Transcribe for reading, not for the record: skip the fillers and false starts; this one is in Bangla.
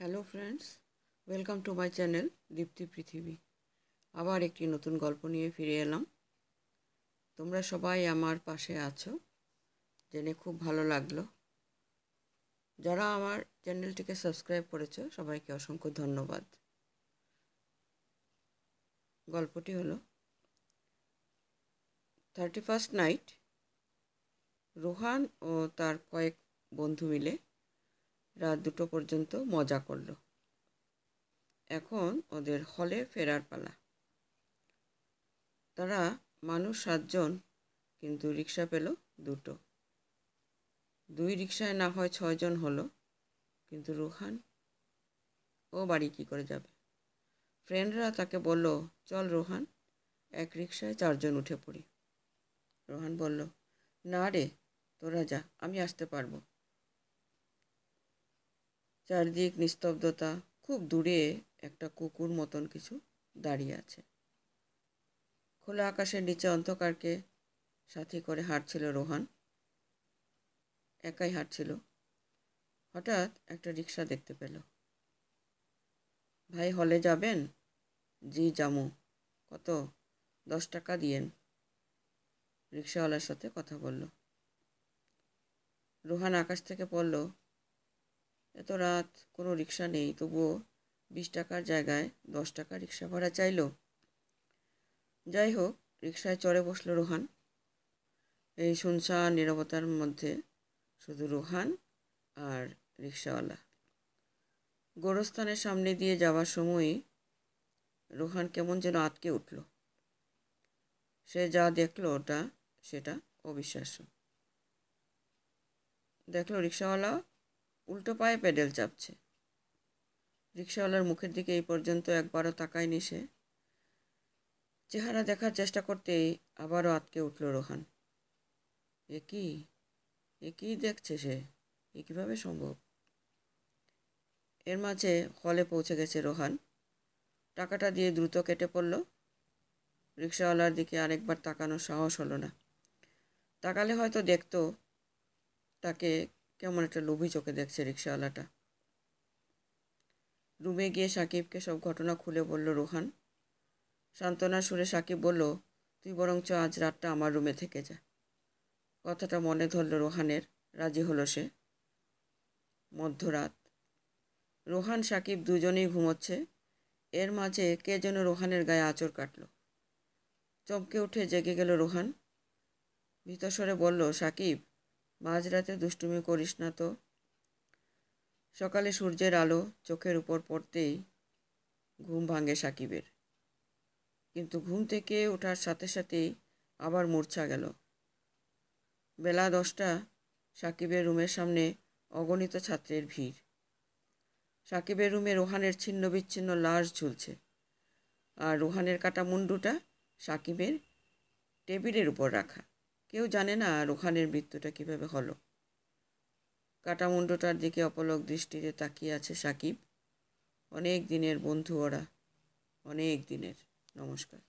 Hello friends, welcome to my channel Dipti Prithibi. আবার একটি নতুন গল্প নিয়ে ফিরে এলাম। তোমরা সবাই আমার পাশে আছো জেনে খুব ভালো লাগলো। যারা আমার চ্যানেলটিকে সাবস্ক্রাইব করেছো সবাইকে অসংখ্য ধন্যবাদ। গল্পটি হলো 31st নাইট। রোহান ও তার কয়েক বন্ধু মিলে রাত 2টো পর্যন্ত মজা করলো। এখন ওদের হলে ফেরার পালা। তারা মানুষ 7জন, কিন্তু রিক্সা পেল 2টো। 2 রিক্সায় না হয় 6জন হলো, কিন্তু রোহান ও বাড়ি কী করে যাবে? ফ্রেন্ডরা তাকে বলল, চল রোহান, এক রিক্সায় 4জন উঠে পড়ি। রোহান বলল, না রে, তোরা যা, আমি আসতে পারবো। চারদিক নিস্তব্ধতা। খুব দূরে একটা কুকুর মতন কিছু দাঁড়িয়ে আছে। খোলা আকাশের নিচে অন্ধকারকে সাথী করে হাঁটছিল রোহান। একাই হাঁটছিল। হঠাৎ একটা রিক্সা দেখতে পেল। ভাই, হলে যাবেন? জি জামু। কত? 10 টাকা দিয়েন। রিক্সাওয়ালার সাথে কথা বলল। রোহান আকাশ থেকে পড়ল। এত রাত, কোনো রিক্সা নেই, তবুও 20 টাকার জায়গায় 10 টাকা রিক্সা ভাড়া চাইল। যাই হোক, রিক্সায় চড়ে বসল রোহান। এই শুনশান নীরবতার মধ্যে শুধু রোহান আর রিক্সাওয়ালা। গোরস্থানের সামনে দিয়ে যাওয়ার সময়ই রোহান কেমন যেন আটকে উঠল। সে যা দেখলো সেটা অবিশ্বাস্য। দেখলো রিক্সাওয়ালা উল্টো পায়ে পেডেল চাপছে। রিক্সাওয়ালার মুখের দিকে এই পর্যন্ত একবারও তাকায়নি সে। চেহারা দেখার চেষ্টা করতেই আবারও আটকে উঠল রোহান। এ কি দেখছে সে? এ কীভাবে সম্ভব? এর মাঝে হলে পৌঁছে গেছে রোহান। টাকাটা দিয়ে দ্রুত কেটে পড়ল। রিক্সাওয়ালার দিকে আরেকবার তাকানোর সাহস হলো না। তাকালে হয়তো দেখতো তাকে কেমন একটা লোভী চোখে দেখছে রিক্সাওয়ালাটা। রুমে গিয়ে সাকিবকে সব ঘটনা খুলে বলল রোহান। সান্ত্বনার সুরে সাকিব বলল, তুই বরঞ্চ আজ রাতটা আমার রুমে থেকে যা। কথাটা মনে ধরল রোহানের। রাজি হলো সে। মধ্যরাত। রোহান সাকিব দুজনেই ঘুমোচ্ছে। এর মাঝে কে যেন রোহানের গায়ে আঁচড় কাটল। চমকে উঠে জেগে গেল রোহান। ভীতস্বরে বলল, সাকিব, মাঝরাতে দুষ্টুমি করিস না তো। সকালে সূর্যের আলো চোখের উপর পড়তেই ঘুম ভাঙে সাকিবের। কিন্তু ঘুম থেকে ওঠার সাথে সাথেই আবার মূর্ছা গেল। বেলা 10টা। সাকিবের রুমের সামনে অগণিত ছাত্রের ভিড়। সাকিবের রুমে রোহানের ছিন্ন বিচ্ছিন্ন লাশ ঝুলছে, আর রোহানের কাটা মুন্ডুটা সাকিবের টেবিলের উপর রাখা। কেউ জানে না রোহানের মৃত্যুটা কিভাবে হলো। কাটা মুন্ডুটার দিকে অপলক দৃষ্টিতে তাকিয়ে আছে সাকিব। অনেক দিনের বন্ধু ওরা, অনেক দিনের। নমস্কার।